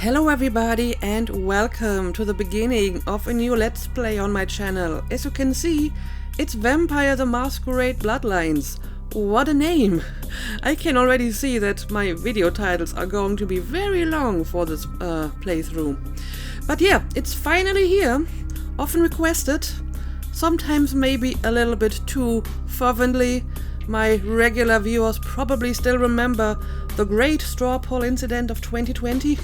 Hello everybody and welcome to the beginning of a new Let's Play on my channel. As you can see, it's Vampire the Masquerade Bloodlines. What a name! I can already see that my video titles are going to be very long for this playthrough. But yeah, it's finally here, often requested, sometimes maybe a little bit too fervently. My regular viewers probably still remember the great straw poll incident of 2020.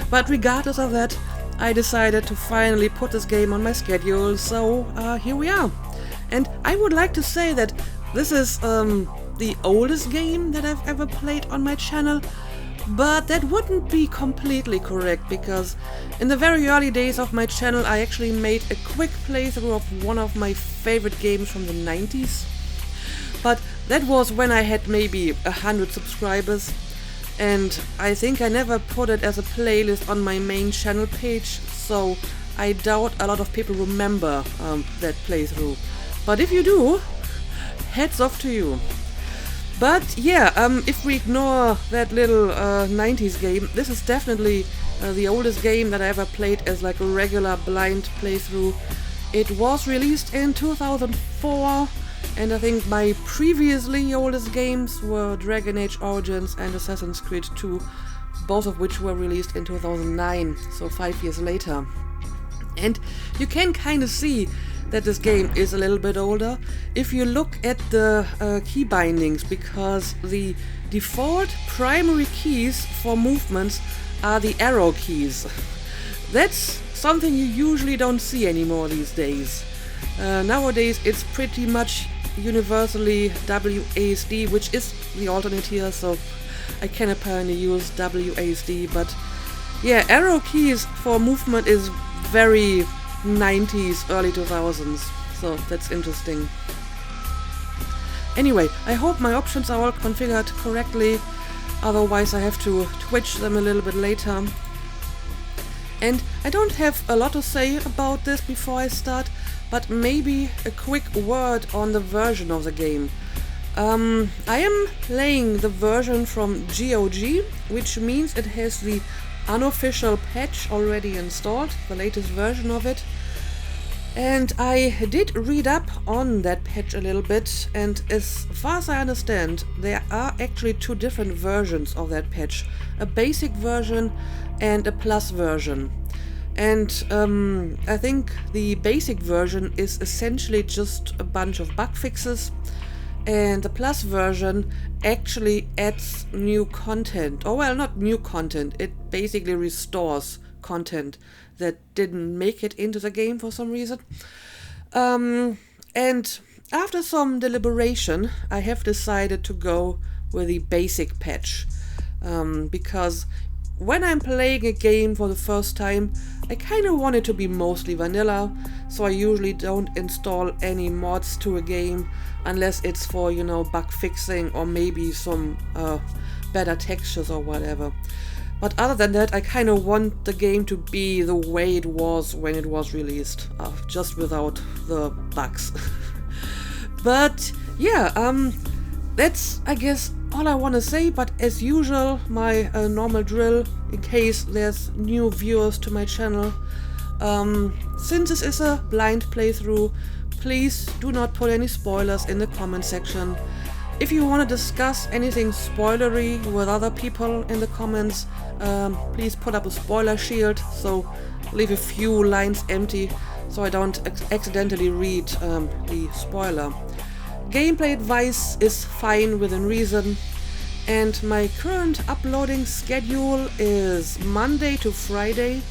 But regardless of that, I decided to finally put this game on my schedule, so here we are. And I would like to say that this is the oldest game that I've ever played on my channel, but that wouldn't be completely correct, because in the very early days of my channel I actually made a quick playthrough of one of my favorite games from the 90s. But that was when I had maybe 100 subscribers. And I think I never put it as a playlist on my main channel page, so I doubt a lot of people remember that playthrough. But if you do, hats off to you. But yeah, if we ignore that little 90s game, this is definitely the oldest game that I ever played as like a regular blind playthrough. It was released in 2004. And I think my previously oldest games were Dragon Age Origins and Assassin's Creed 2, both of which were released in 2009, so 5 years later. And you can kind of see that this game is a little bit older if you look at the key bindings, because the default primary keys for movements are the arrow keys. That's something you usually don't see anymore these days. Nowadays it's pretty much universally WASD, which is the alternate here, so I can apparently use WASD, but yeah, arrow keys for movement is very 90s, early 2000s, so that's interesting. Anyway, I hope my options are all configured correctly, otherwise I have to twitch them a little bit later. And I don't have a lot to say about this before I start, but maybe a quick word on the version of the game. I am playing the version from GOG, which means it has the unofficial patch already installed, the latest version of it. And I did read up on that patch a little bit, and as far as I understand, there are actually two different versions of that patch, a basic version and a plus version. And I think the basic version is essentially just a bunch of bug fixes, and the plus version actually adds new content. Oh well, not new content, it basically restores content that didn't make it into the game for some reason. And after some deliberation, I have decided to go with the basic patch, because when I'm playing a game for the first time, I kind of want it to be mostly vanilla, so I usually don't install any mods to a game unless it's for, you know, bug fixing or maybe some better textures or whatever. But other than that, I kind of want the game to be the way it was when it was released, just without the bugs. But yeah, that's, I guess, all I want to say, but as usual, my normal drill, in case there's new viewers to my channel. Since this is a blind playthrough, please do not put any spoilers in the comment section. If you want to discuss anything spoilery with other people in the comments, please put up a spoiler shield, so leave a few lines empty so I don't accidentally read the spoiler. Gameplay advice is fine within reason, and my current uploading schedule is Monday to Friday,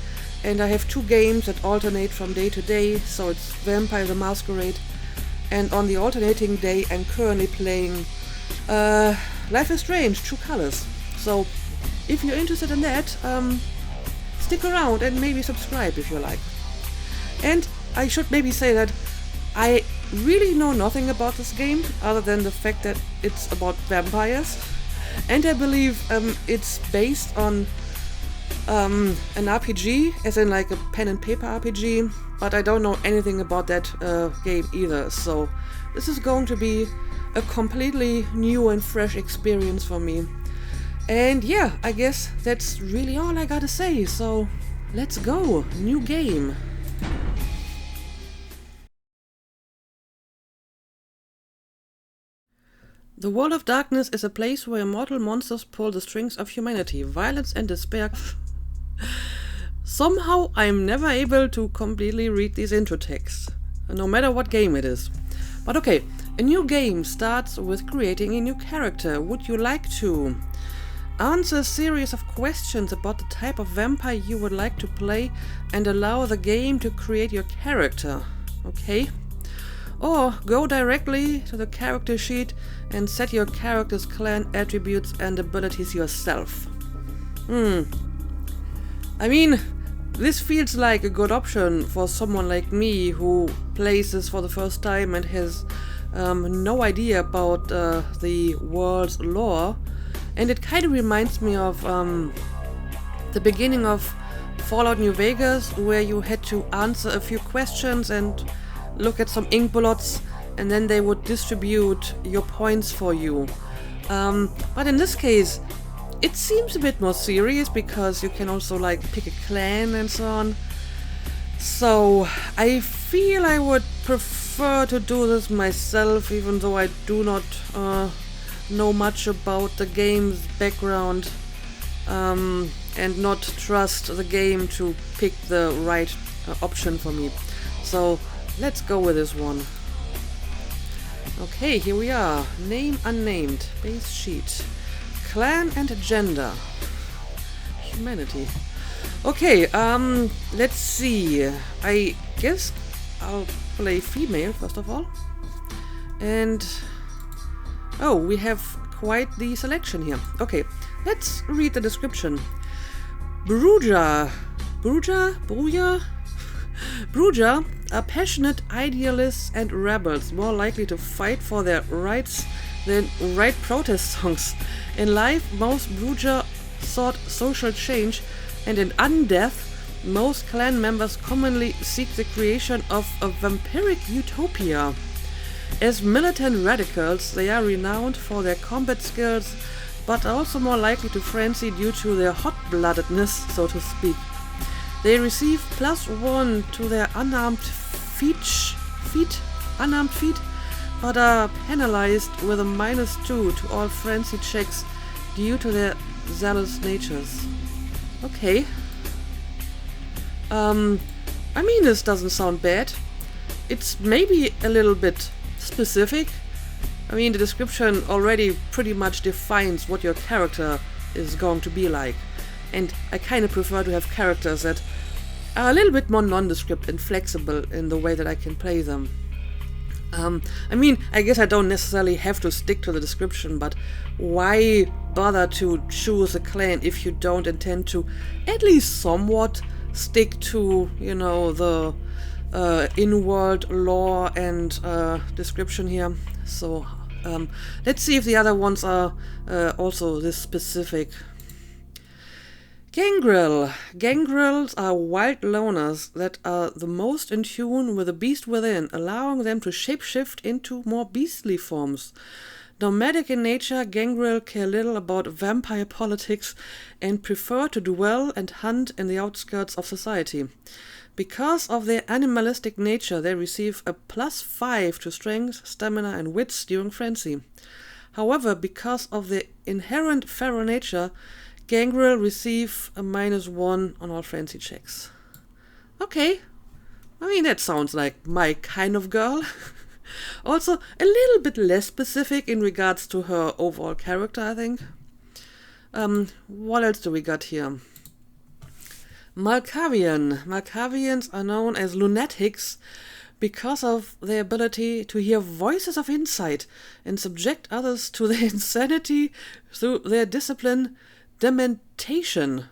and I have two games that alternate from day to day, so it's Vampire the Masquerade, and on the alternating day I'm currently playing Life is Strange: True Colors. So if you're interested in that, stick around and maybe subscribe if you like. And I should maybe say that I really know nothing about this game other than the fact that it's about vampires, and I believe it's based on an RPG, as in like a pen and paper RPG, but I don't know anything about that game either, so this is going to be a completely new and fresh experience for me. And yeah, I guess that's really all I gotta say, so let's go. New game. The World of Darkness is a place where immortal monsters pull the strings of humanity, violence and despair. Somehow I'm never able to completely read these intro texts, no matter what game it is. But okay, a new game starts with creating a new character. Would you like to answer a series of questions about the type of vampire you would like to play and allow the game to create your character? Okay. Or go directly to the character sheet and set your character's clan attributes and abilities yourself. I mean, this feels like a good option for someone like me who plays this for the first time and has no idea about the world's lore. And it kind of reminds me of the beginning of Fallout New Vegas, where you had to answer a few questions and look at some ink bullets, and then they would distribute your points for you. But in this case, it seems a bit more serious because you can also like pick a clan and so on. So I feel I would prefer to do this myself, even though I do not know much about the game's background and not trust the game to pick the right option for me. So let's go with this one. Okay, here we are. Name unnamed. Base sheet. Clan and gender. Humanity. Okay, let's see. I guess I'll play female first of all. And oh, we have quite the selection here. Okay, let's read the description. Bruja. Bruja are passionate idealists and rebels, more likely to fight for their rights than write protest songs. In life, most Bruja sought social change, and in undeath, most clan members commonly seek the creation of a vampiric utopia. As militant radicals, they are renowned for their combat skills, but are also more likely to frenzy due to their hot-bloodedness, so to speak. They receive +1 to their unarmed feet, but are penalized with a -2 to all frenzy checks due to their zealous natures. Okay. I mean, this doesn't sound bad. It's maybe a little bit specific. I mean, the description already pretty much defines what your character is going to be like. And I kind of prefer to have characters that are a little bit more nondescript and flexible in the way that I can play them. I mean, I guess I don't necessarily have to stick to the description, but why bother to choose a clan if you don't intend to at least somewhat stick to, you know, the in-world lore and description here? So let's see if the other ones are also this specific. Gangrel. Gangrels are wild loners that are the most in tune with the beast within, allowing them to shapeshift into more beastly forms. Nomadic in nature, Gangrel care little about vampire politics and prefer to dwell and hunt in the outskirts of society. Because of their animalistic nature, they receive a +5 to strength, stamina, and wits during frenzy. However, because of their inherent feral nature, Gangrel receive a -1 on all frenzy checks. Okay. I mean, that sounds like my kind of girl. Also, a little bit less specific in regards to her overall character, I think. What else do we got here? Malkavian. Malkavians are known as lunatics because of their ability to hear voices of insight and subject others to their insanity through their discipline dementation.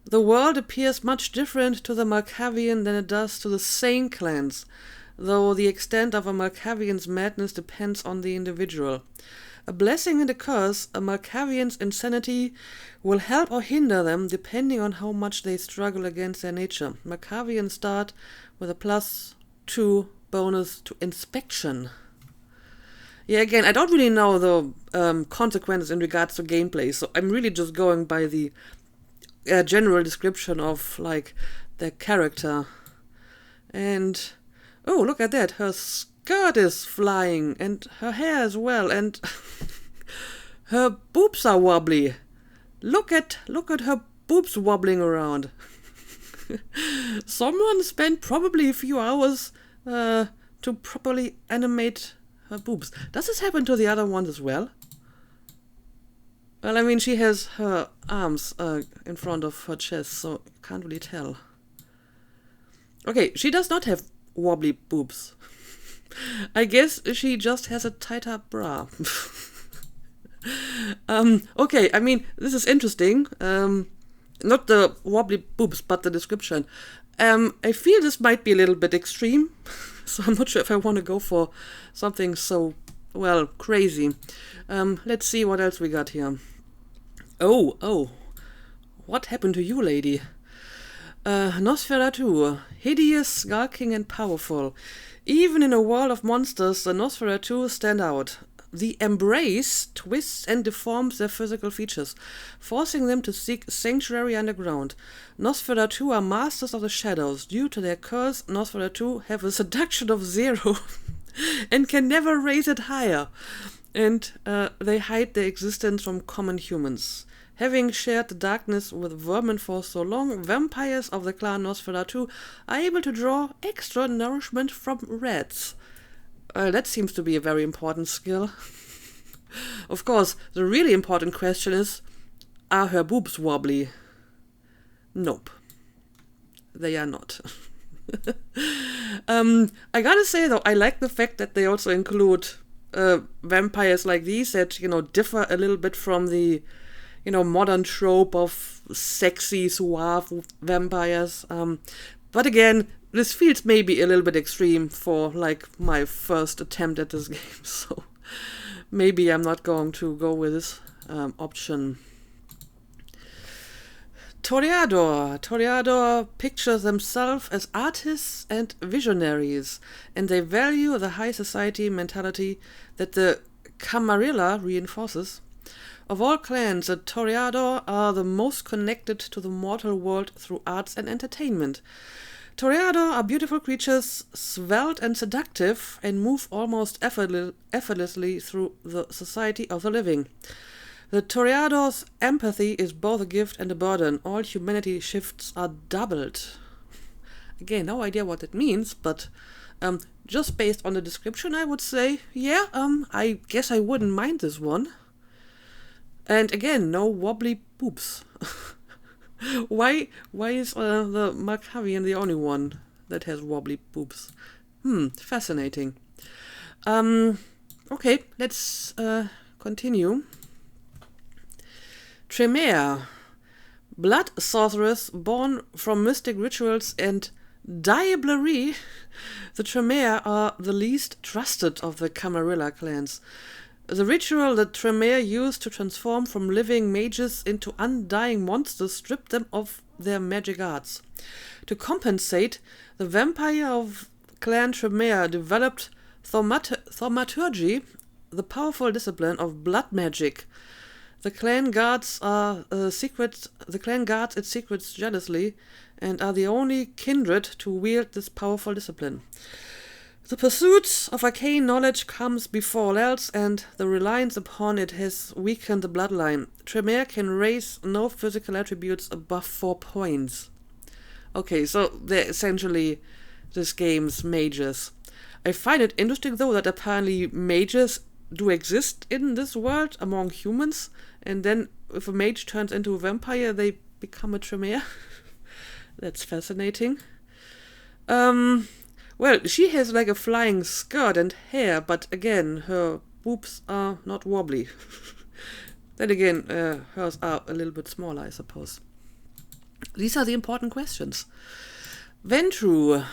The world appears much different to the Malkavian than it does to the sane clans, though the extent of a Malkavian's madness depends on the individual. A blessing and a curse, a Malkavian's insanity will help or hinder them depending on how much they struggle against their nature. Malkavians start with a +2 bonus to inspection. Yeah, again, I don't really know the consequences in regards to gameplay, so I'm really just going by the general description of, like, the character. And, oh, look at that, her skirt is flying, and her hair as well, and her boobs are wobbly. Look at her boobs wobbling around. Someone spent probably a few hours to properly animate her boobs. Does this happen to the other ones as well? Well, I mean, she has her arms in front of her chest, so you can't really tell. Okay, she does not have wobbly boobs. I guess she just has a tighter bra. Okay, I mean, this is interesting. Not the wobbly boobs, but the description. I feel this might be a little bit extreme, so I'm not sure if I want to go for something so, well, crazy. Let's see what else we got here. Oh, what happened to you, lady? Nosferatu, hideous, skulking, and powerful. Even in a world of monsters, the Nosferatu stand out. The embrace twists and deforms their physical features, forcing them to seek sanctuary underground. Nosferatu are masters of the shadows. Due to their curse, Nosferatu have a seduction of 0 and can never raise it higher. And they hide their existence from common humans. Having shared the darkness with vermin for so long, vampires of the clan Nosferatu are able to draw extra nourishment from rats. That seems to be a very important skill. Of course, the really important question is, are her boobs wobbly? Nope. They are not. I gotta say, though, I like the fact that they also include vampires like these that, differ a little bit from the, modern trope of sexy, suave vampires. But again, this feels maybe a little bit extreme for, like, my first attempt at this game, so maybe I'm not going to go with this option. Toreador. Toreador pictures themselves as artists and visionaries, and they value the high society mentality that the Camarilla reinforces. Of all clans, the Toreador are the most connected to the mortal world through arts and entertainment. Toreador are beautiful creatures, svelte and seductive, and move almost effortlessly through the society of the living. The Toreador's empathy is both a gift and a burden. All humanity shifts are doubled. Again, no idea what it means, but just based on the description, I would say, yeah, I guess I wouldn't mind this one. And again, no wobbly boobs. Why is the Malkavian the only one that has wobbly boobs? Fascinating. Okay, let's continue. Tremere. Blood sorceress born from mystic rituals and diablerie. The Tremere are the least trusted of the Camarilla clans. The ritual that Tremere used to transform from living mages into undying monsters stripped them of their magic arts. To compensate, the vampire of Clan Tremere developed thaumaturgy, the powerful discipline of blood magic. The clan guards its secrets jealously, and are the only kindred to wield this powerful discipline. The pursuit of arcane knowledge comes before all else, and the reliance upon it has weakened the bloodline. Tremere can raise no physical attributes above 4 points. Okay, so they're essentially this game's mages. I find it interesting, though, that apparently mages do exist in this world among humans, and then if a mage turns into a vampire, they become a Tremere. That's fascinating. Well, she has like a flying skirt and hair, but again, her boobs are not wobbly. Then again, hers are a little bit smaller, I suppose. These are the important questions. Ventru.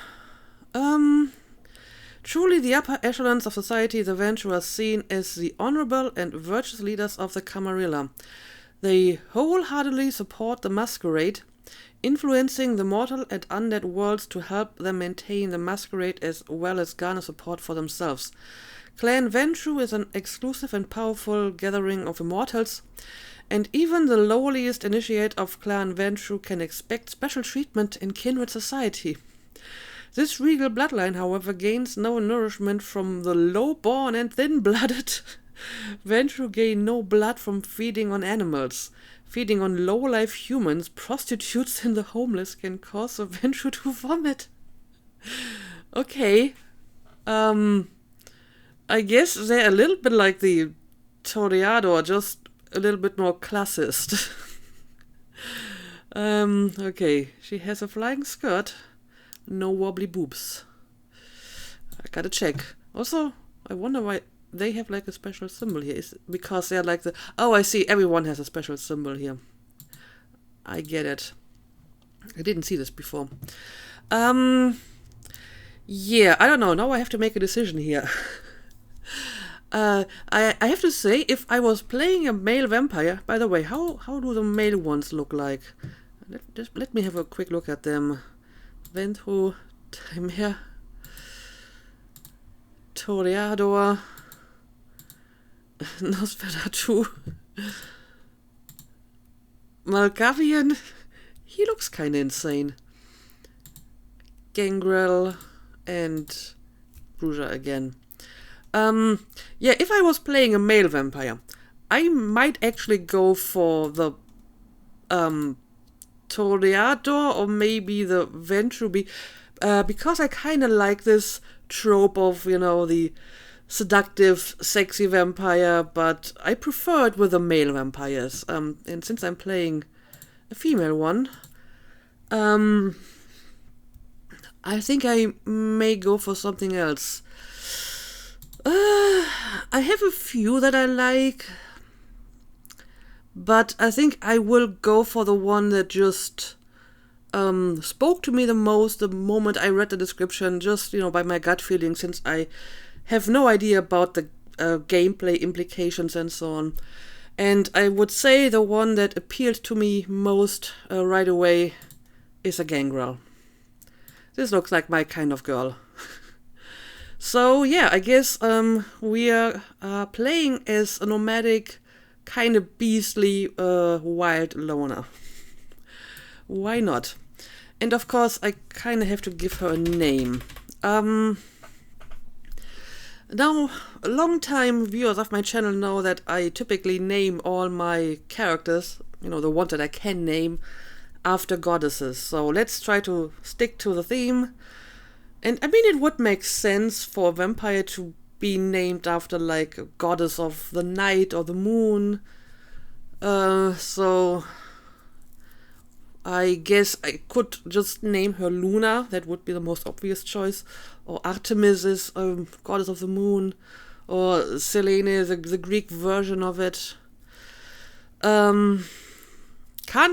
Truly the upper echelons of society, the Ventru are seen as the honorable and virtuous leaders of the Camarilla. They wholeheartedly support the Masquerade, influencing the mortal and undead worlds to help them maintain the Masquerade as well as garner support for themselves. Clan Ventrue is an exclusive and powerful gathering of immortals, and even the lowliest initiate of Clan Ventrue can expect special treatment in kindred society. This regal bloodline, however, gains no nourishment from the low-born and thin-blooded. Ventrue gain no blood from feeding on animals. Feeding on low-life humans, prostitutes, and the homeless can cause the Ventrue to vomit. Okay. I guess they're a little bit like the Toreador, just a little bit more classist. Okay. She has a flying skirt. No wobbly boobs. I gotta check. Also, I wonder why they have like a special symbol here. Is it because they're like the... Oh, I see. Everyone has a special symbol here. I get it. I didn't see this before. Yeah, I don't know. Now I have to make a decision here. I have to say, if I was playing a male vampire... By the way, how do the male ones look like? Let me have a quick look at them. Ventrue, Chimera, Toreador, Nosferatu, Malkavian. He looks kinda insane. Gangrel and Bruja again. Yeah, if I was playing a male vampire, I might actually go for the Toreador or maybe the Ventrue, because I kind of like this trope of, you know, the seductive, sexy vampire, but I prefer it with the male vampires. And since I'm playing a female one, I think I may go for something else. I have a few that I like, but I think I will go for the one that just spoke to me the most the moment I read the description, just, you know, by my gut feeling, since I have no idea about the gameplay implications and so on. And I would say the one that appealed to me most right away is a Gangrel. This looks like my kind of girl. So yeah, I guess we are playing as a nomadic, kind of beastly wild loner. Why not? And of course, I kind of have to give her a name. Now, long-time viewers of my channel know that I typically name all my characters, you know, the ones that I can name, after goddesses. So let's try to stick to the theme. And I mean, it would make sense for a vampire to be named after, like, a goddess of the night or the moon. So I guess I could just name her Luna. That would be the most obvious choice. Or Artemis is goddess of the moon. Or Selene, the Greek version of it. Can't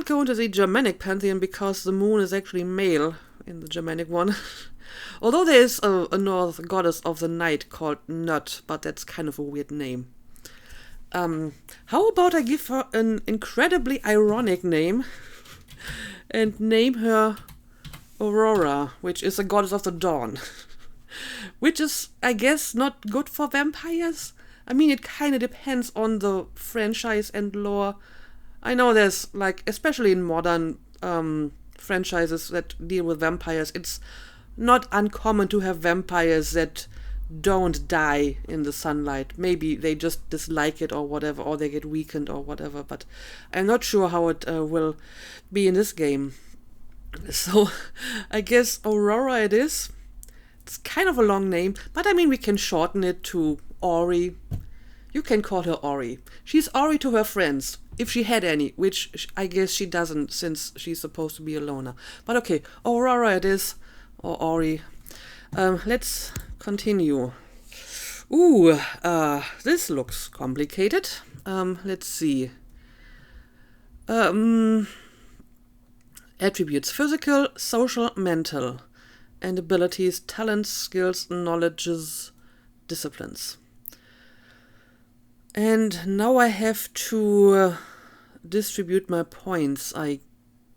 go into the Germanic pantheon because the moon is actually male in the Germanic one. Although there is a Norse goddess of the night called Nut, but that's kind of a weird name. How about I give her an incredibly ironic name and name her Aurora, which is a goddess of the dawn. Which is, I guess, not good for vampires. I mean, it kind of depends on the franchise and lore. I know there's, like, especially in modern franchises that deal with vampires, it's not uncommon to have vampires that don't die in the sunlight. Maybe they just dislike it or whatever, or they get weakened or whatever, but I'm not sure how it will be in this game. So I guess Aurora it is. It's kind of a long name, but I mean, we can shorten it to Ori. You can call her Ori. She's Ori to her friends, if she had any, which I guess she doesn't, since she's supposed to be a loner. But okay, Aurora it is, or Ori. Let's continue. Ooh, this looks complicated. Let's see. Attributes: physical, social, mental. And abilities: talents, skills, knowledges, disciplines. And now I have to distribute my points, I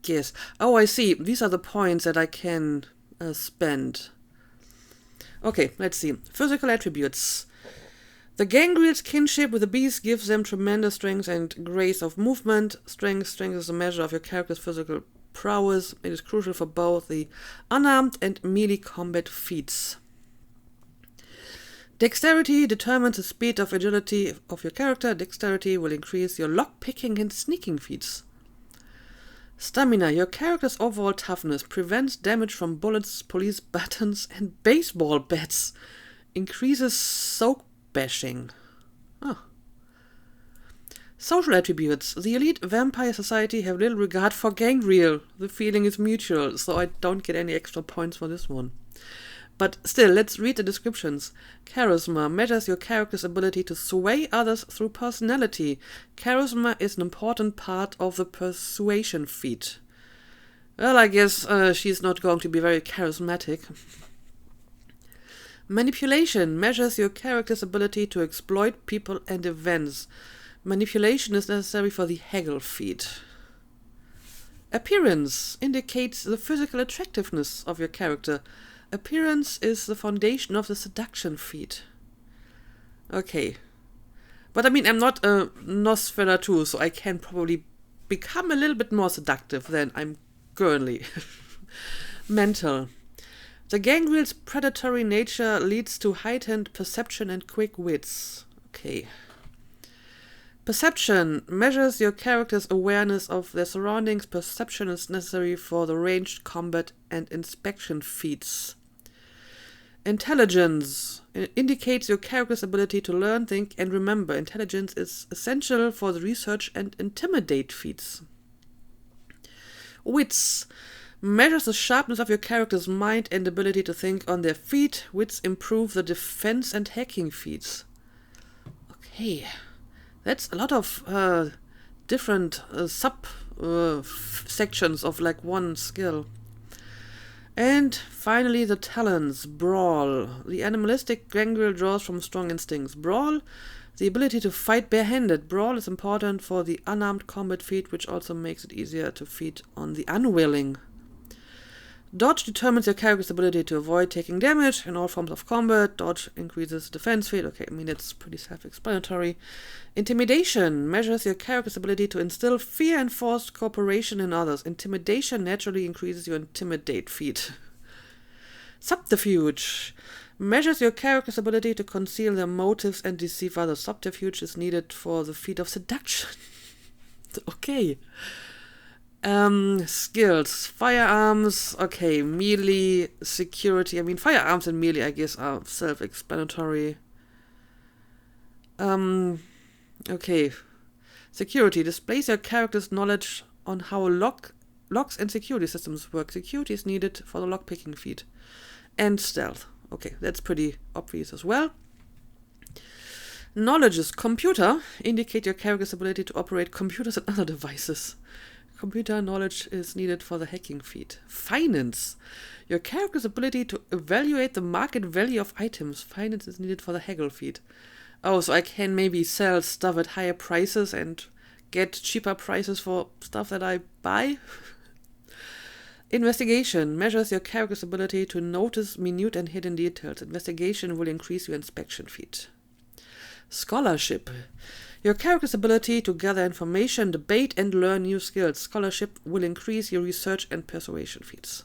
guess. Oh, I see. These are the points that I can spend. Okay, let's see. Physical attributes. The Gangrel's kinship with the beast gives them tremendous strength and grace of movement. Strength is a measure of your character's physical prowess. It is crucial for both the unarmed and melee combat feats. Dexterity determines the speed of agility of your character. Dexterity will increase your lock-picking and sneaking feats. Stamina. Your character's overall toughness prevents damage from bullets, police batons, and baseball bats. Increases soak bashing. Social attributes. The elite vampire society have little regard for Gangrel. The feeling is mutual, so I don't get any extra points for this one. But still, let's read the descriptions. Charisma measures your character's ability to sway others through personality. Charisma is an important part of the persuasion feat. Well, I guess she's not going to be very charismatic. Manipulation measures your character's ability to exploit people and events. Manipulation is necessary for the haggle feat. Appearance indicates the physical attractiveness of your character. Appearance is the foundation of the seduction feat. Okay. But I mean, I'm not a Nosferatu, so I can probably become a little bit more seductive than I'm currently. Mental. The Gangrel's predatory nature leads to heightened perception and quick wits. Okay. Perception measures your character's awareness of their surroundings. Perception is necessary for the ranged combat and inspection feats. Intelligence indicates your character's ability to learn, think, and remember. Intelligence is essential for the research and intimidate feats. Wits measures the sharpness of your character's mind and ability to think on their feet. Wits improve the defense and hacking feats. Okay, that's a lot of different sections of like one skill. And finally, the talents. Brawl. The animalistic Gangrel draws from strong instincts. Brawl, the ability to fight barehanded. Brawl is important for the unarmed combat feat, which also makes it easier to feat on the unwilling. Dodge determines your character's ability to avoid taking damage in all forms of combat. Dodge increases defense feat. Okay, I mean, it's pretty self-explanatory. Intimidation measures your character's ability to instill fear and forced cooperation in others. Intimidation naturally increases your intimidate feat. Subterfuge measures your character's ability to conceal their motives and deceive others. Subterfuge is needed for the feat of seduction. Okay. Skills. Firearms. Okay. Melee. Security. I mean, firearms and melee, I guess, are self-explanatory. Okay. Security. Displays your character's knowledge on how locks and security systems work. Security is needed for the lockpicking feat. And stealth. Okay, that's pretty obvious as well. Knowledges. Computer indicate your character's ability to operate computers and other devices. Computer knowledge is needed for the hacking feat. Finance. Your character's ability to evaluate the market value of items. Finance is needed for the haggle feat. Oh, so I can maybe sell stuff at higher prices and get cheaper prices for stuff that I buy? Investigation measures your character's ability to notice minute and hidden details. Investigation will increase your inspection feat. Scholarship. Your character's ability to gather information, debate, and learn new skills. Scholarship will increase your research and persuasion feats.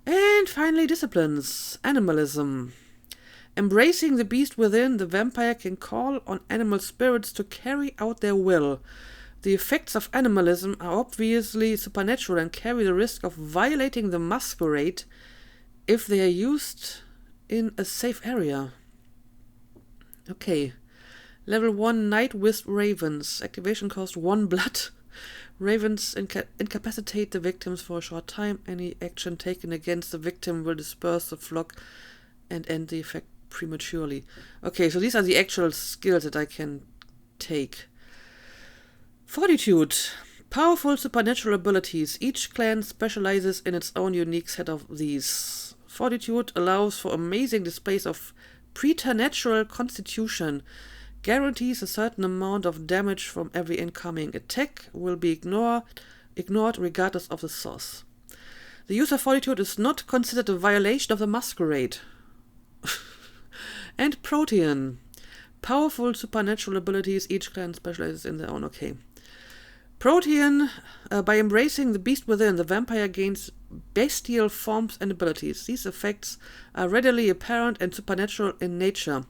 And finally, disciplines. Animalism. Embracing the beast within, the vampire can call on animal spirits to carry out their will. The effects of animalism are obviously supernatural and carry the risk of violating the masquerade if they are used in a safe area. Okay. Level 1, Night Wisp Ravens. Activation cost 1 blood. Ravens incapacitate the victims for a short time. Any action taken against the victim will disperse the flock and end the effect prematurely. Okay, so these are the actual skills that I can take. Fortitude. Powerful supernatural abilities. Each clan specializes in its own unique set of these. Fortitude allows for amazing displays of preternatural constitution. Guarantees a certain amount of damage from every incoming attack. Will be ignored regardless of the source. The use of Fortitude is not considered a violation of the Masquerade. And Protean. Powerful supernatural abilities. Each clan specializes in their own. Okay. Protean, by embracing the beast within, the vampire gains bestial forms and abilities. These effects are readily apparent and supernatural in nature.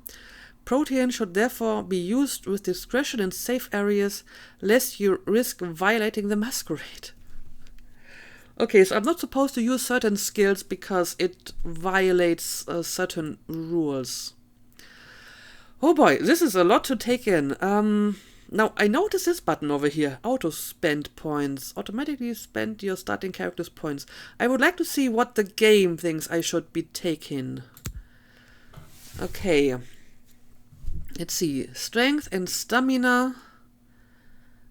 Protean should therefore be used with discretion in safe areas, lest you risk violating the Masquerade. Okay, so I'm not supposed to use certain skills because it violates certain rules. Oh boy, this is a lot to take in. Now, I notice this button over here. Auto spend points. Automatically spend your starting character's points. I would like to see what the game thinks I should be taking. Okay. Let's see. Strength and stamina.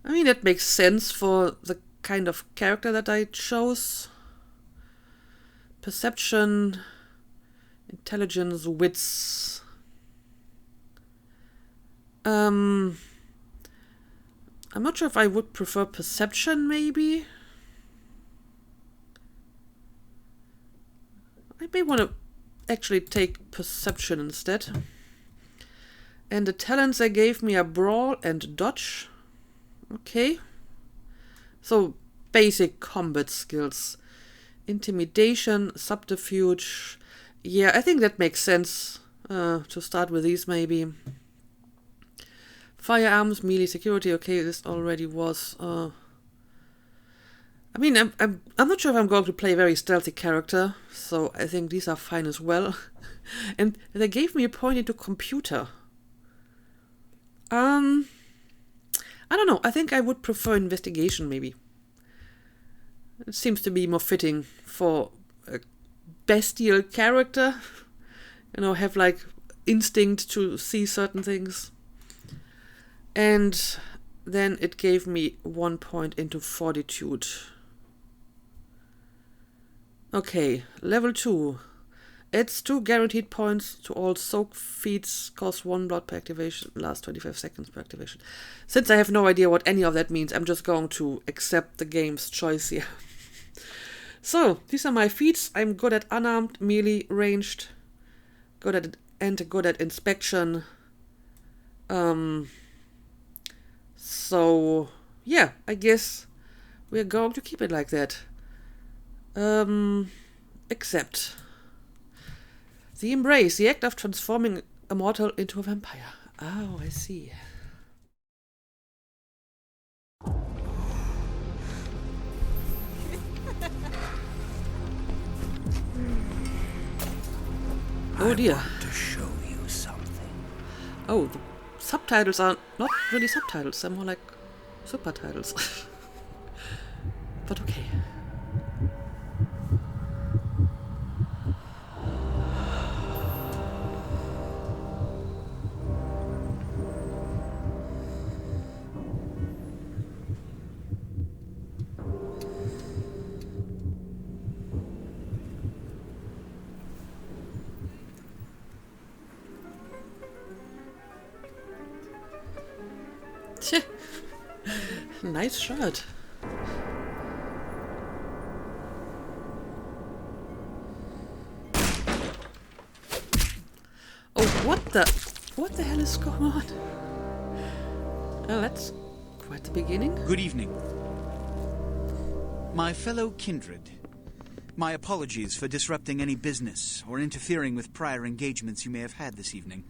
I mean, that makes sense for the kind of character that I chose. Perception. Intelligence. Wits. I'm not sure if I would prefer perception, maybe. I may want to actually take perception instead. And the talents they gave me are brawl and dodge. Okay. So, basic combat skills. Intimidation, subterfuge. Yeah, I think that makes sense to start with these, maybe. Firearms, melee, security. Okay, this already was. I mean, I'm not sure if I'm going to play a very stealthy character, so I think these are fine as well. And they gave me a point into computer. I don't know. I think I would prefer investigation, maybe. It seems to be more fitting for a bestial character. You know, have like instinct to see certain things. And then it gave me 1 point into fortitude. Okay, level 2. Adds 2 guaranteed points to all soak feats, costs 1 blood per activation, lasts 25 seconds per activation. Since I have no idea what any of that means, I'm just going to accept the game's choice here. So, these are my feats. I'm good at unarmed, melee, ranged, good at inspection. So, yeah, I guess we're going to keep it like that. Except the embrace, the act of transforming a mortal into a vampire. Oh, I see. Oh dear. I want to show you something. Oh, the subtitles are not really subtitles, they're more like supertitles. But okay. Nice shirt. Oh, what the hell is going on? Well, that's quite the beginning. Good evening. My fellow kindred, my apologies for disrupting any business or interfering with prior engagements you may have had this evening.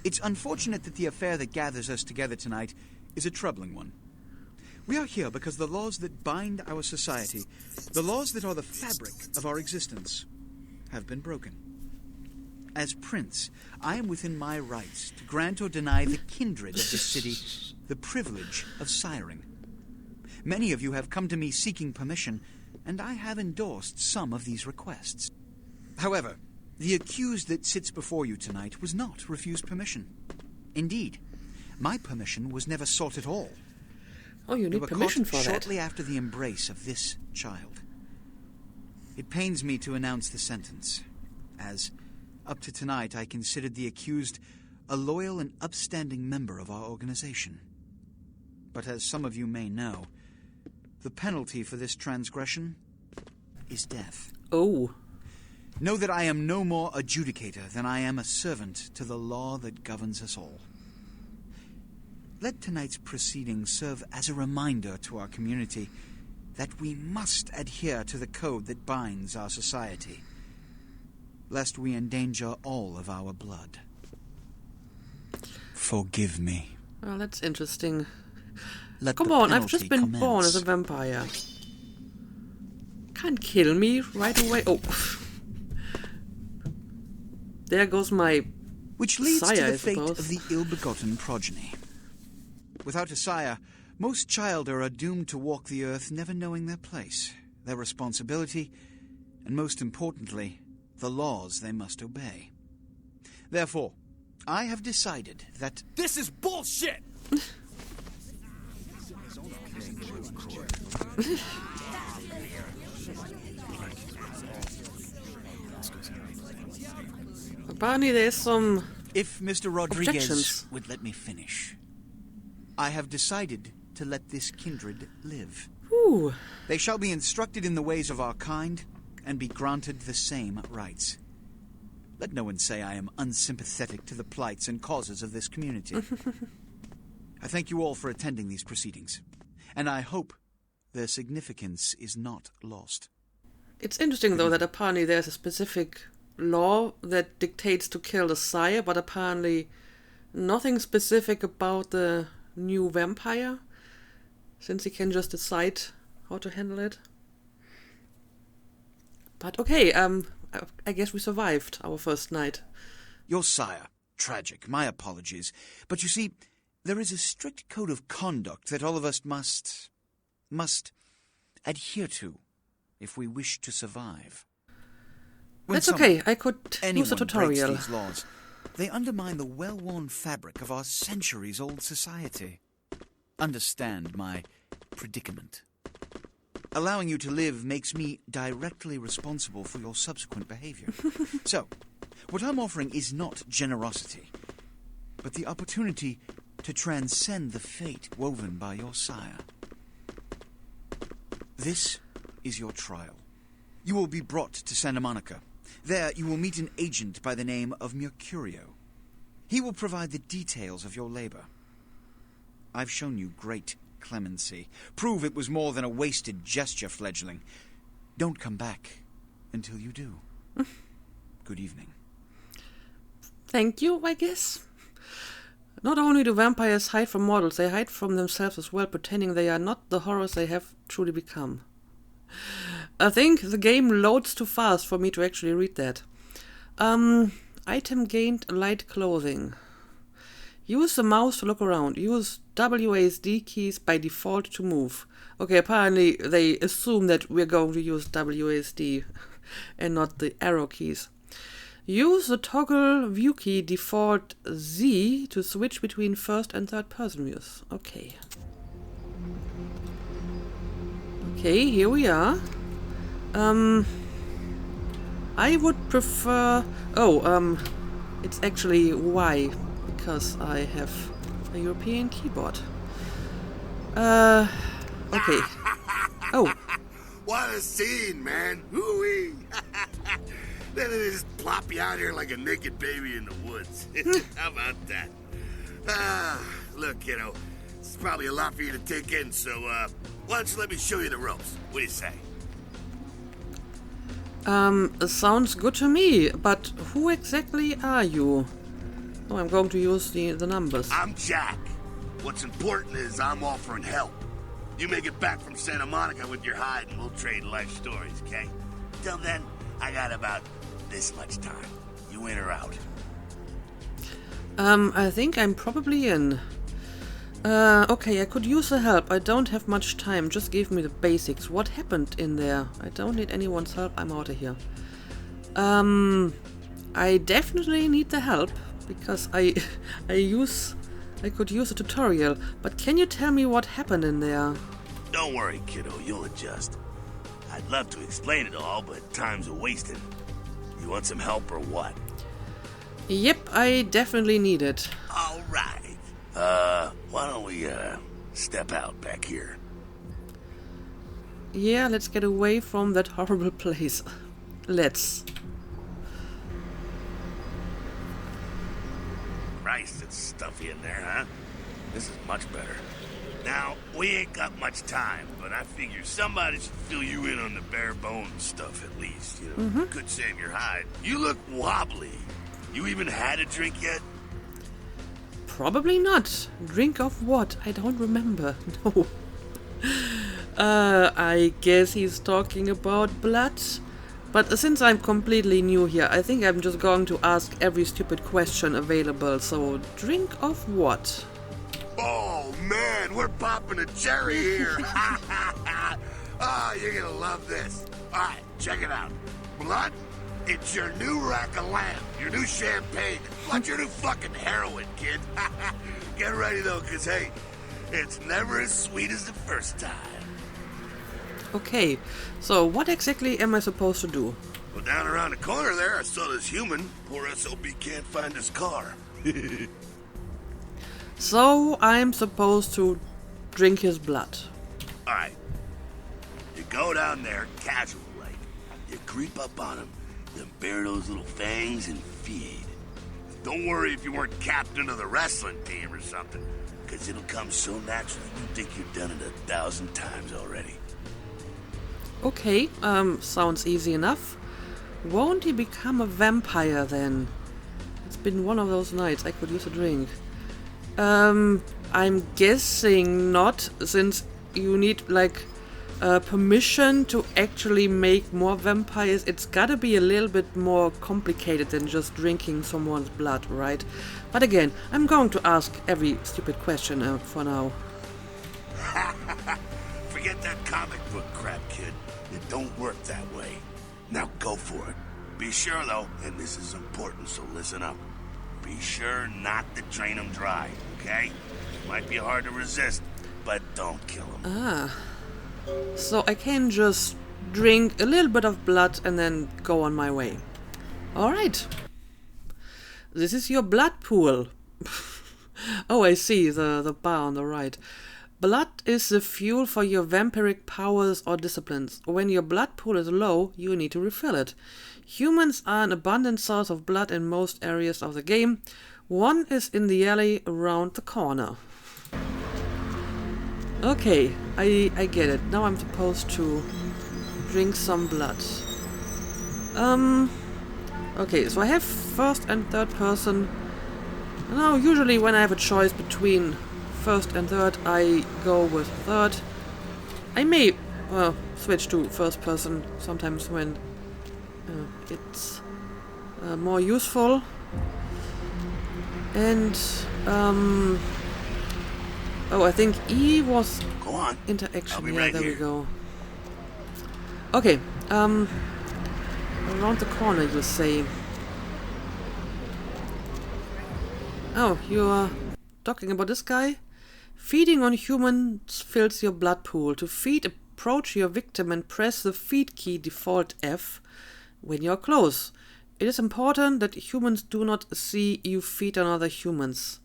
It's unfortunate that the affair that gathers us together tonight is a troubling one. We are here because the laws that bind our society, the laws that are the fabric of our existence, have been broken. As prince, I am within my rights to grant or deny the kindred of this city the privilege of siring. Many of you have come to me seeking permission, and I have endorsed some of these requests. However, the accused that sits before you tonight was not refused permission. Indeed, my permission was never sought at all. Oh, you need permission for that. Shortly after the embrace of this child. It pains me to announce the sentence, as up to tonight I considered the accused a loyal and upstanding member of our organization. But as some of you may know, the penalty for this transgression is death. Oh. Know that I am no more adjudicator than I am a servant to the law that governs us all. let tonight's proceedings serve as a reminder to our community that we must adhere to the code that binds our society, lest we endanger all of our blood. Forgive me. Well, that's interesting. Let Come the on, I've just penalty been born as a commence. vampire. Can't kill me right away. Oh. There goes my Which leads sire, to the I fate suppose. of the ill-begotten progeny. Without a sire, most childer are doomed to walk the earth never knowing their place, their responsibility, and most importantly, the laws they must obey. Therefore, I have decided that... This is bullshit! Apparently there's some... If Mr. Rodriguez objections. would let me finish, I have decided to let this kindred live. Ooh. They shall be instructed in the ways of our kind and be granted the same rights. Let no one say I am unsympathetic to the plights and causes of this community. I thank you all for attending these proceedings, and I hope their significance is not lost. It's interesting, though, that apparently there's a specific law that dictates to kill the sire, but apparently nothing specific about the new vampire, since he can just decide how to handle it. But okay, I guess we survived our first night. Your sire, tragic, my apologies. But you see, there is a strict code of conduct that all of us must adhere to if we wish to survive. When That's okay, I could use a anyone tutorial. breaks these laws, they undermine the well-worn fabric of our centuries-old society. Understand my predicament. Allowing you to live makes me directly responsible for your subsequent behavior. So, what I'm offering is not generosity, but the opportunity to transcend the fate woven by your sire. This is your trial. You will be brought to Santa Monica. There you will meet an agent by the name of Mercurio. He will provide the details of your labor. I've shown you great clemency. Prove it was more than a wasted gesture, fledgling. Don't come back until you do. Good evening. Thank you, I guess. Not only do vampires hide from mortals, they hide from themselves as well, pretending they are not the horrors they have truly become. I think the game loads too fast for me to actually read that. Item gained light clothing. Use the mouse to look around. Use WASD keys by default to move. Okay, apparently they assume that we're going to use WASD and not the arrow keys. Use the toggle view key default Z to switch between first and third person views. Okay. Okay, here we are. I would prefer... Oh, it's actually Y, because I have a European keyboard. Okay. Oh. What a scene, man. Hoo-wee. Then they just plop you out here like a naked baby in the woods. How about that? Look, kiddo, it's probably a lot for you to take in, so, why don't you let me show you the ropes? What do you say? Sounds good to me, but who exactly are you? Oh, I'm going to use the numbers. I'm Jack. What's important is I'm offering help. You make it back from Santa Monica with your hide and we'll trade life stories, okay? Till then, I got about this much time. You in or out? I think I'm probably in. Okay, I could use the help. I don't have much time. Just give me the basics. What happened in there? I don't need anyone's help. I'm out of here. I definitely need the help because I could use a tutorial. But can you tell me what happened in there? Don't worry, kiddo. You'll adjust. I'd love to explain it all, but time's a-wasting. You want some help or what? Yep, I definitely need it. All right. Why don't we, step out back here? Yeah, let's get away from that horrible place. Let's. Christ, it's stuffy in there, huh? This is much better. Now, we ain't got much time, but I figure somebody should fill you in on the bare bones stuff at least, you know. Could save your hide. You look wobbly. You even had a drink yet? Probably not. Drink of what? I don't remember. No. I guess he's talking about blood. But since I'm completely new here, I think I'm just going to ask every stupid question available. So, drink of what? Oh, man, we're popping a cherry here. Oh, you're gonna love this. All right, check it out. Blood, it's your new rack of lamb, your new champagne, like your new fucking heroin, kid. Get ready, though, because, hey, it's never as sweet as the first time. Okay, so what exactly am I supposed to do? Well, down around the corner there, I saw this human. Poor SOB can't find his car. So, I'm supposed to drink his blood. Alright. You go down there, casual like. You creep up on him, then bare those little fangs and feed. Don't worry if you weren't captain of the wrestling team or something, because it'll come so naturally you think you've done it 1,000 times already. Okay, sounds easy enough. Won't he become a vampire then? It's been one of those nights I could use a drink. I'm guessing not, since you need, like, permission to actually make more vampires. It's gotta be a little bit more complicated than just drinking someone's blood, right? But again, I'm going to ask every stupid question for now. Forget that comic book crap, kid. It don't work that way. Now go for it. Be sure, though, and this is important, so listen up. Be sure not to drain him dry, okay? It might be hard to resist, but don't kill him. Ah. So I can just drink a little bit of blood and then go on my way. Alright. This is your blood pool. Oh, I see, the bar on the right. Blood is the fuel for your vampiric powers or disciplines. When your blood pool is low, you need to refill it. Humans are an abundant source of blood in most areas of the game. One is in the alley around the corner. Okay, I get it. Now I'm supposed to drink some blood. Okay, so I have first and third person. Now, usually when I have a choice between first and third, I go with third. I may switch to first person sometimes when it's more useful. And I think E was Go on. interaction. I'll be Yeah, right there here. we go. Okay, around the corner, you say. Oh, you're talking about this guy? Feeding on humans fills your blood pool. To feed, approach your victim and press the feed key default F when you're close. It is important that humans do not see you feed on other humans.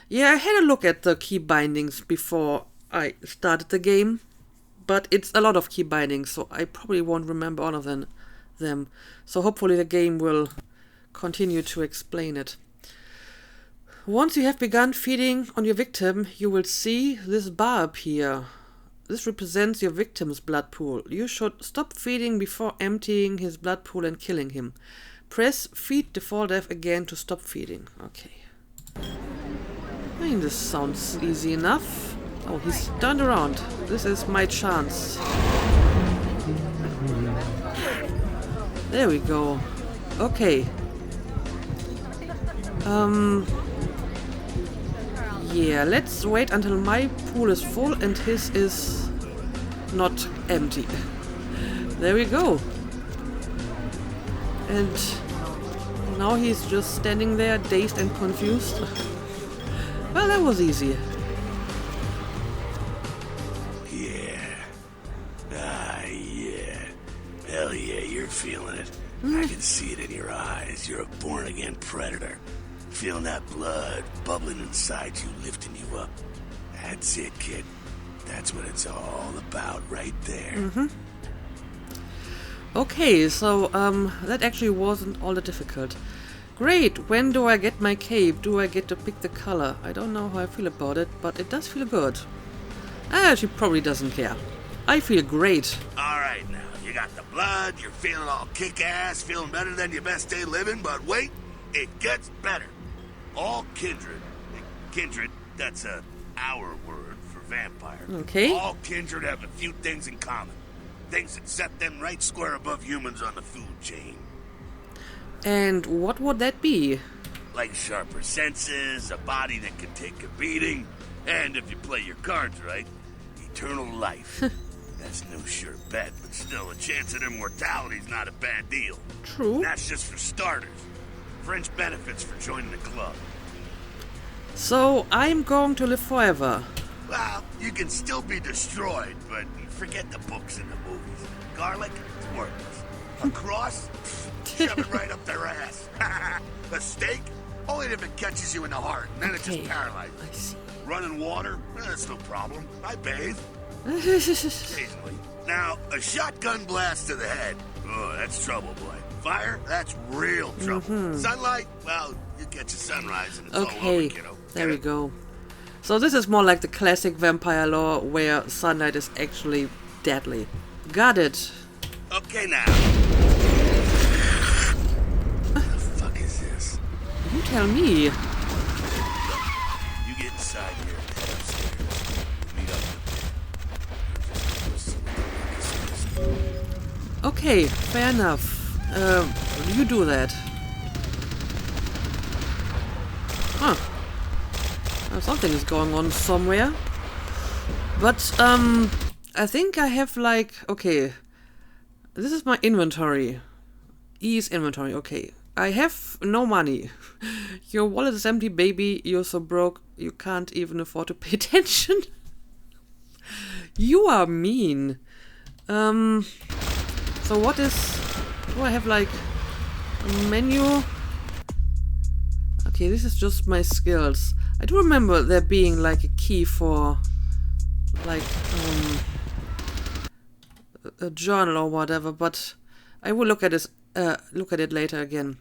Yeah, I had a look at the key bindings before I started the game, but it's a lot of key bindings, so I probably won't remember all of them. So hopefully the game will continue to explain it. Once you have begun feeding on your victim, you will see this bar appear. This represents your victim's blood pool. You should stop feeding before emptying his blood pool and killing him. Press feed default F again to stop feeding. Okay. I mean, this sounds easy enough. Oh, he's turned around. This is my chance. There we go. Okay. Yeah, let's wait until my pool is full and his is not empty. There we go. And now he's just standing there, dazed and confused. Well, that was easy. Yeah. Ah, yeah. Hell yeah, you're feeling it. I can see it in your eyes. You're a born-again predator. Feeling that blood bubbling inside you, lifting you up. That's it, kid. That's what it's all about right there. Okay, so that actually wasn't all that difficult. Great, when do I get my cape? Do I get to pick the color? I don't know how I feel about it, but it does feel good. Ah, she probably doesn't care. I feel great. Alright now, you got the blood, you're feeling all kick-ass, feeling better than your best day living, but wait, it gets better. All kindred, that's our word for vampire. Okay. All kindred have a few things in common. Things that set them right square above humans on the food chain. And what would that be? Like sharper senses, a body that can take a beating, and if you play your cards right, eternal life. That's no sure bet, but still a chance at immortality's not a bad deal. True. And that's just for starters. Fringe benefits for joining the club. So, I'm going to live forever. Well, you can still be destroyed, but forget the books and the movies. Garlic, it's worthless. A cross? Shove it right up their ass. A steak? Only if it catches you in the heart, and then it just paralyzes. I see. Running water? That's no problem. I bathe. Occasionally. Now, a shotgun blast to the head. Oh, that's trouble, boy. Fire? That's real trouble. Sunlight? Well, you catch a sunrise and it's all over, kiddo. There we go. So this is more like the classic vampire lore where sunlight is actually deadly. Got it. Okay, now. What the fuck is this? You tell me. You get inside here and head upstairs. Meet up. Okay, fair enough. You do that. Huh. Something is going on somewhere. But, I think I have like... Okay. This is my inventory. E's inventory, okay. I have no money. Your wallet is empty, baby. You're so broke, you can't even afford to pay attention. You are mean. So what is... Do I have like a menu? Okay, this is just my skills. I do remember there being like a key for like a journal or whatever, but I will look at it later again.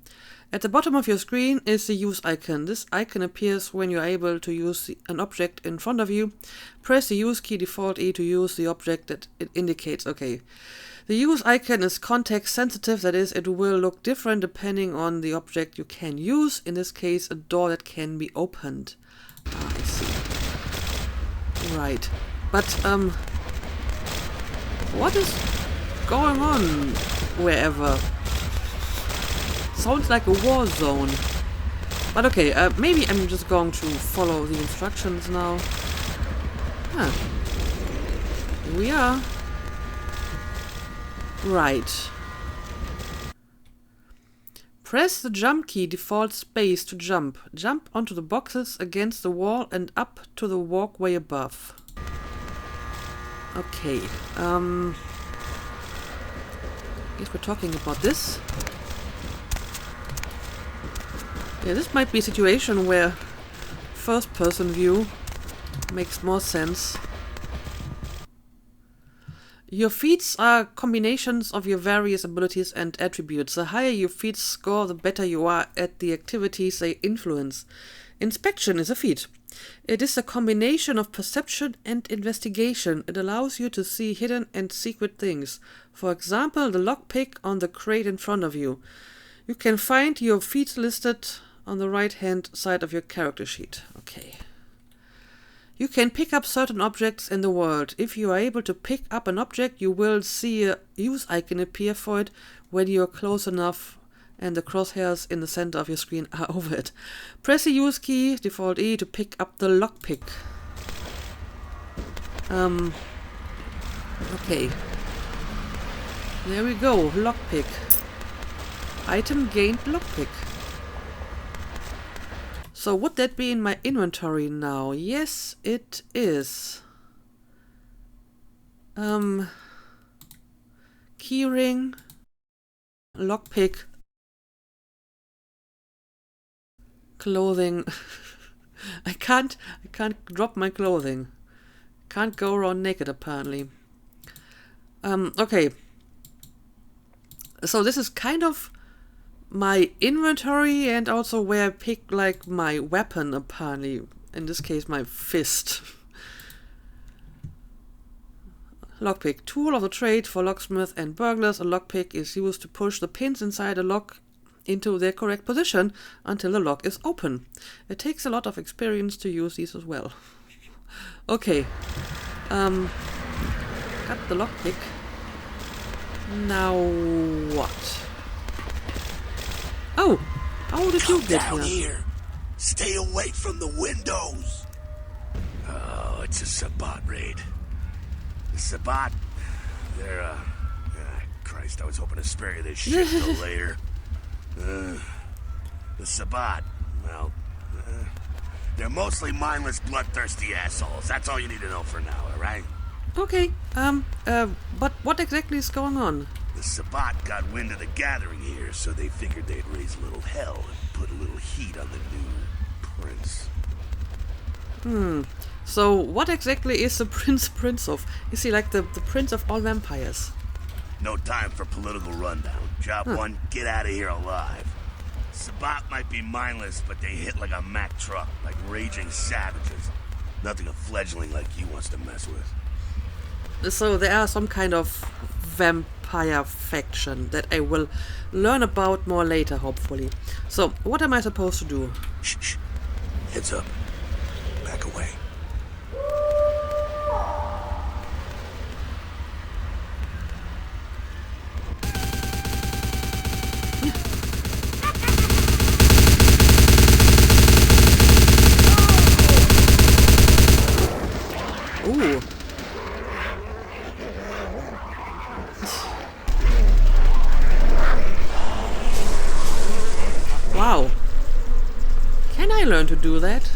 At the bottom of your screen is the use icon. This icon appears when you are able to use an object in front of you. Press the use key Default E to use the object that it indicates. Okay. The use icon is context sensitive, that is, it will look different depending on the object you can use. In this case, a door that can be opened. Ah, I see. Right. But, what is going on wherever? Sounds like a war zone. But okay, maybe I'm just going to follow the instructions now. Huh. Here we are. Right. Press the jump key, default space to jump. Jump onto the boxes against the wall and up to the walkway above. Okay. Guess we're talking about this. Yeah, this might be a situation where first person view makes more sense. Your feats are combinations of your various abilities and attributes. The higher your feats score, the better you are at the activities they influence. Inspection is a feat. It is a combination of perception and investigation. It allows you to see hidden and secret things. For example, the lockpick on the crate in front of you. You can find your feats listed on the right-hand side of your character sheet. Okay. You can pick up certain objects in the world. If you are able to pick up an object, you will see a use icon appear for it when you are close enough and the crosshairs in the center of your screen are over it. Press the use key, Default E, to pick up the lockpick. Okay. There we go, lockpick. Item gained lockpick. So would that be in my inventory now? Yes, it is. Keyring, lockpick, clothing. I can't drop my clothing. Can't go around naked apparently. Okay. So this is kind of my inventory and also where I pick like my weapon, apparently. In this case, my fist. Lockpick. Tool of the trade for locksmith and burglars. A lockpick is used to push the pins inside a lock into their correct position until the lock is open. It takes a lot of experience to use these as well. Okay. Got the lockpick. Now what? Oh! How did you get down here? here. Stay away from the windows. Oh, it's a Sabbat raid. The Sabbat, they're, Christ, I was hoping to spare you this shit till later. The Sabbat, well, they're mostly mindless, bloodthirsty assholes. That's all you need to know for now, alright? Okay, but what exactly is going on? The Sabbat got wind of the gathering here, so they figured they'd raise a little hell and put a little heat on the new prince. So what exactly is the prince of? Is he like the prince of all vampires? No time for political rundown. Job one, get out of here alive. Sabbat might be mindless, but they hit like a Mack truck, like raging savages. Nothing a fledgling like you wants to mess with. So there are some kind of vampire faction that I will learn about more later, hopefully. So what am I supposed to do? Shh. Heads up. Back away. Ooh. Wow. Can I learn to do that?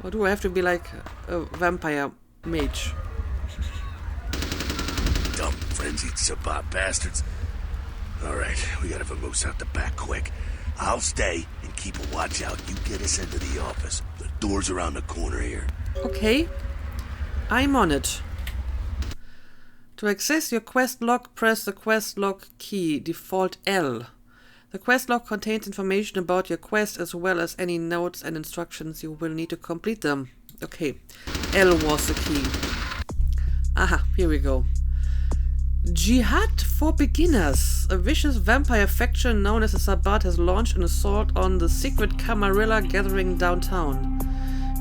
Or do I have to be like a vampire mage? Dumb, frenzied Sabbat bastards. Alright, we gotta vamoose out the back quick. I'll stay and keep a watch out. You get us into the office. The door's around the corner here. Okay. I'm on it. To access your quest log, press the quest log key, default L. The quest log contains information about your quest as well as any notes and instructions you will need to complete them. Okay, L was the key. Aha, here we go. Jihad for Beginners. A vicious vampire faction known as the Sabbat has launched an assault on the secret Camarilla gathering downtown.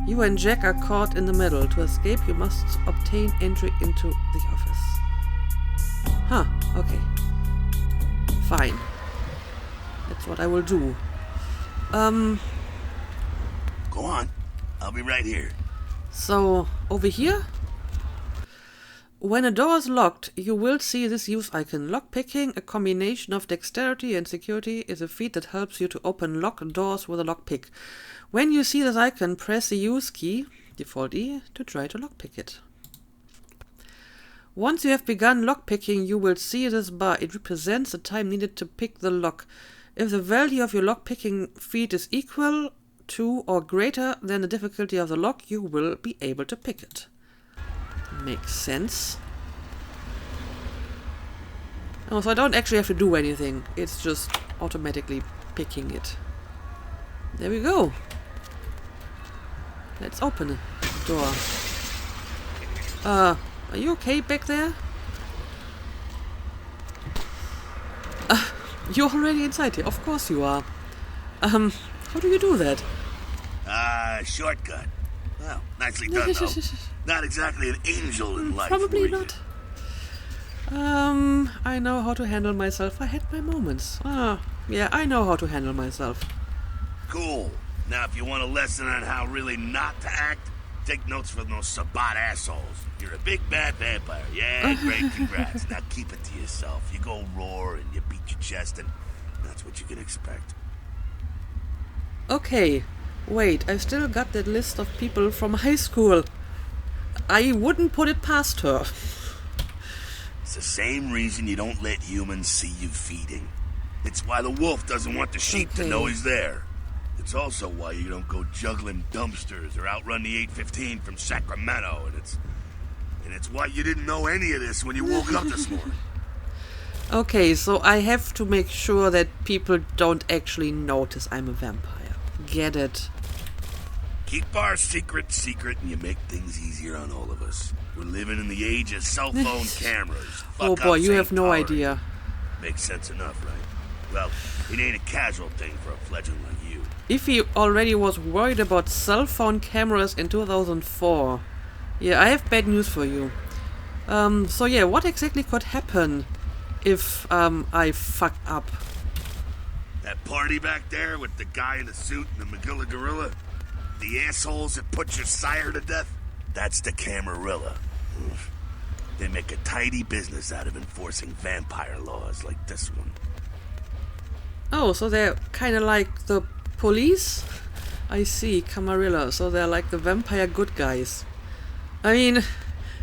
You and Jack are caught in the middle. To escape, you must obtain entry into the office. Huh, okay. Fine. That's what I will do. Go on. I'll be right here. So, over here? When a door is locked, you will see this use icon. Lockpicking, a combination of dexterity and security, is a feat that helps you to open locked doors with a lockpick. When you see this icon, press the use key, default E, to try to lockpick it. Once you have begun lockpicking, you will see this bar. It represents the time needed to pick the lock. If the value of your lockpicking feat is equal to or greater than the difficulty of the lock, you will be able to pick it. Makes sense. Oh, so I don't actually have to do anything. It's just automatically picking it. There we go. Let's open the door. Are you okay back there? You're already inside here. Of course you are. How do you do that? Shortcut. Well, nicely done, though. Not exactly an angel in life. Probably not. I know how to handle myself. I had my moments. Yeah, I know how to handle myself. Cool. Now, if you want a lesson on how really not to act, take notes from those Sabbat assholes. You're a big bad vampire. Yeah, great, congrats. Now keep it to yourself. You go roar and you beat your chest, and that's what you can expect. Okay. Wait, I've still got that list of people from high school. I wouldn't put it past her. It's the same reason you don't let humans see you feeding. It's why the wolf doesn't want the sheep to know he's there. It's also why you don't go juggling dumpsters or outrun the 815 from Sacramento. And it's why you didn't know any of this when you woke up this morning. Okay, so I have to make sure that people don't actually notice I'm a vampire. Get it. Keep our secret secret and you make things easier on all of us. We're living in the age of cell phone cameras. Oh boy, you have no idea. Makes sense enough, right? Well, it ain't a casual thing for a fledgling like you. If he already was worried about cell phone cameras in 2004. Yeah, I have bad news for you. So yeah, what exactly could happen if I fuck up? That party back there with the guy in the suit and the Magilla Gorilla? The assholes that put your sire to death? That's the Camarilla. They make a tidy business out of enforcing vampire laws like this one. Oh, so they're kind of like the police? I see, Camarilla. So they're like the vampire good guys. I mean,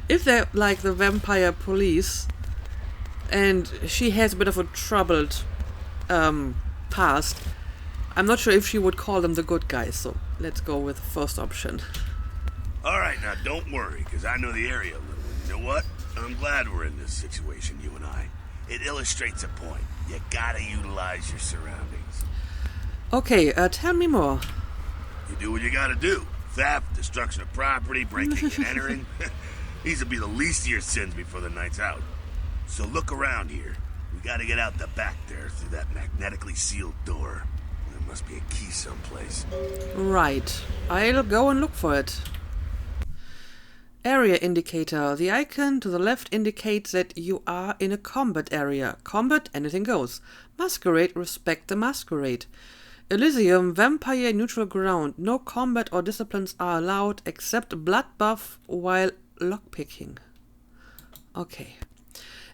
if they're like the vampire police, and she has a bit of a troubled past, I'm not sure if she would call them the good guys, so let's go with the first option. Alright, now don't worry, because I know the area a little. You know what? I'm glad we're in this situation, you and I. It illustrates a point. You gotta utilize your surroundings. Okay, tell me more. You do what you gotta do. Theft, destruction of property, breaking and entering. These will be the least of your sins before the night's out. So look around here. We gotta get out the back there through that magnetically sealed door. There must be a key someplace. Right. I'll go and look for it. Area indicator. The icon to the left indicates that you are in a combat area. Combat, anything goes. Masquerade, respect the masquerade. Elysium, vampire neutral ground. No combat or disciplines are allowed except blood buff while lockpicking. Okay.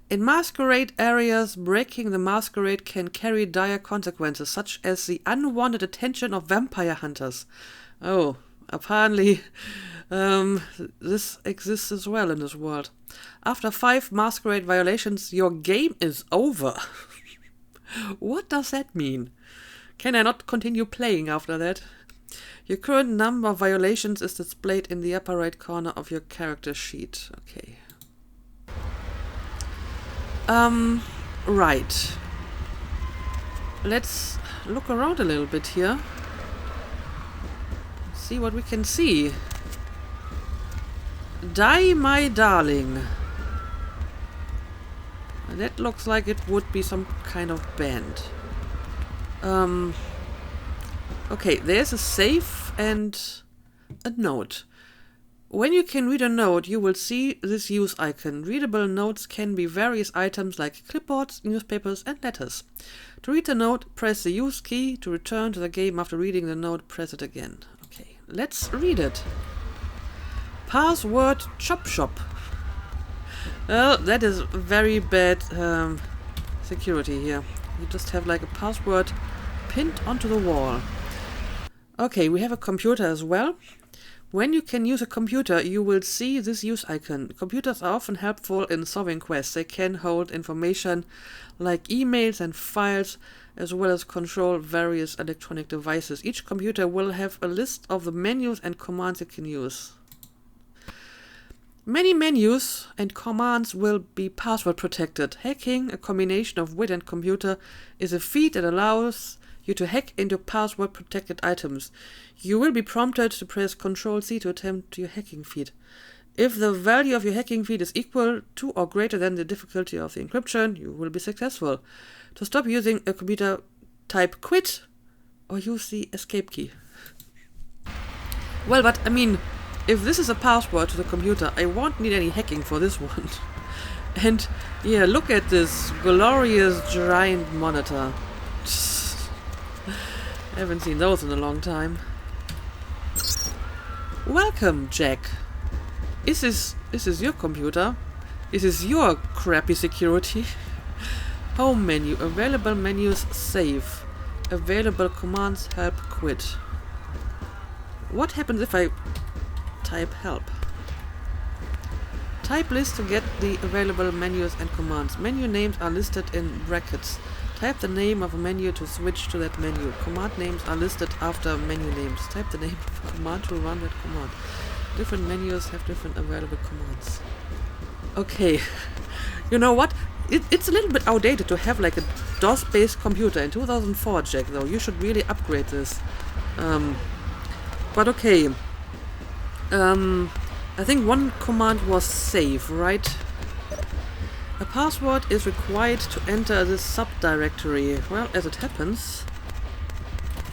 In masquerade areas, breaking the masquerade can carry dire consequences, such as the unwanted attention of vampire hunters. Oh, apparently this exists as well in this world. After 5 masquerade violations, your game is over. What does that mean? Can I not continue playing after that? Your current number of violations is displayed in the upper right corner of your character sheet. Okay. Right. Let's look around a little bit here. See what we can see. Die, my darling. That looks like it would be some kind of band. Okay, there's a safe and a note. When you can read a note, you will see this use icon. Readable notes can be various items like clipboards, newspapers, and letters. To read the note, press the use key. To return to the game after reading the note, press it again. Okay, let's read it. Password chop shop. Well, that is very bad security here. You just have like a password pinned onto the wall. Okay, we have a computer as well. When you can use a computer, you will see this use icon. Computers are often helpful in solving quests. They can hold information like emails and files, as well as control various electronic devices. Each computer will have a list of the menus and commands you can use. Many menus and commands will be password protected. Hacking, a combination of wit and computer, is a feat that allows you to hack into password protected items. You will be prompted to press Ctrl+C to attempt your hacking feat. If the value of your hacking feat is equal to or greater than the difficulty of the encryption, you will be successful. To stop using a computer, type quit or use the escape key. Well, but I mean, if this is a password to the computer, I won't need any hacking for this one. And yeah, look at this glorious giant monitor. I haven't seen those in a long time. Welcome, Jack. Is this your computer? Is this your crappy security? Home menu, available menus, save. Available commands, help, quit. What happens if I type help? Type list to get the available menus and commands. Menu names are listed in brackets. Type the name of a menu to switch to that menu. Command names are listed after menu names. Type the name of a command to run that command. Different menus have different available commands. Okay. You know what? It's a little bit outdated to have like a DOS-based computer in 2004, Jack, though. You should really upgrade this. But okay. I think one command was save, right? A password is required to enter this subdirectory. Well, as it happens,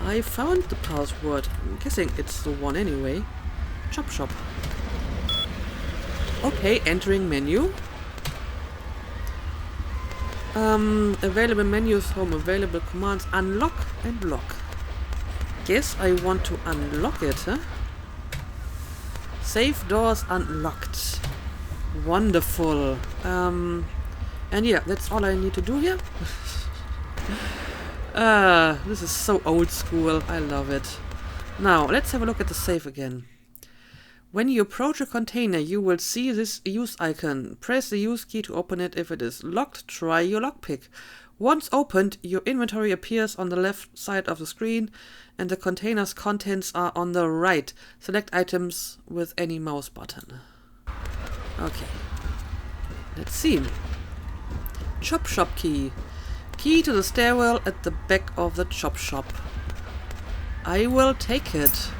I found the password. I'm guessing it's the one anyway. Chop shop. Okay, entering menu. Available menus, home, available commands, unlock and lock. Guess I want to unlock it, huh? Safe doors unlocked. Wonderful. And yeah, that's all I need to do here. This is so old school. I love it. Now, let's have a look at the safe again. When you approach a container, you will see this use icon. Press the use key to open it. If it is locked, try your lockpick. Once opened, your inventory appears on the left side of the screen and the container's contents are on the right. Select items with any mouse button. Okay. Let's see. Chop shop key. Key to the stairwell at the back of the chop shop. I will take it.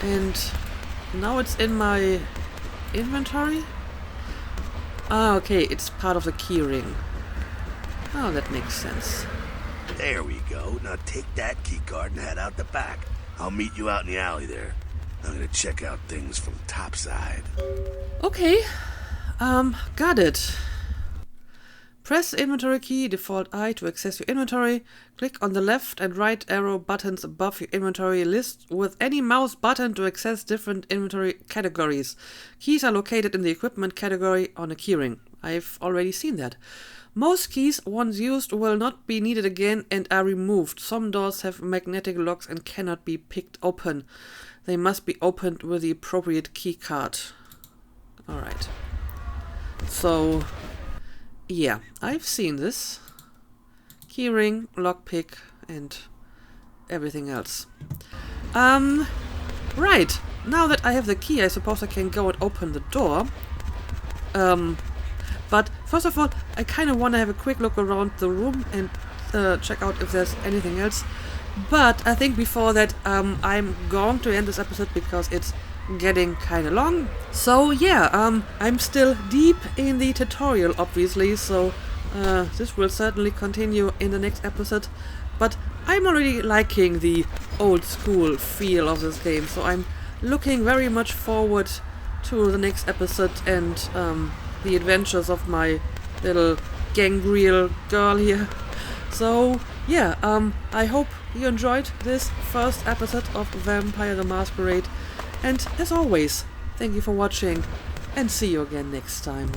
And now it's in my inventory? Ah, okay, it's part of the key ring. Oh, that makes sense. There we go. Now take that key card and head out the back. I'll meet you out in the alley there. I'm gonna check out things from topside. Okay. Got it. Press the inventory key, default I, to access your inventory. Click on the left and right arrow buttons above your inventory list with any mouse button to access different inventory categories. Keys are located in the equipment category on a keyring. I've already seen that. Most keys, once used, will not be needed again and are removed. Some doors have magnetic locks and cannot be picked open. They must be opened with the appropriate key card. Alright. So, yeah, I've seen this. Keyring, lockpick, and everything else. Right. Now that I have the key, I suppose I can go and open the door. But first of all, I kind of want to have a quick look around the room and check out if there's anything else. But I think before that, I'm going to end this episode because it's getting kind of long. So yeah, I'm still deep in the tutorial, obviously, so this will certainly continue in the next episode. But I'm already liking the old school feel of this game, so I'm looking very much forward to the next episode and the adventures of my little gangrel girl here. So yeah, I hope you enjoyed this first episode of Vampire the Masquerade, and as always, thank you for watching and see you again next time.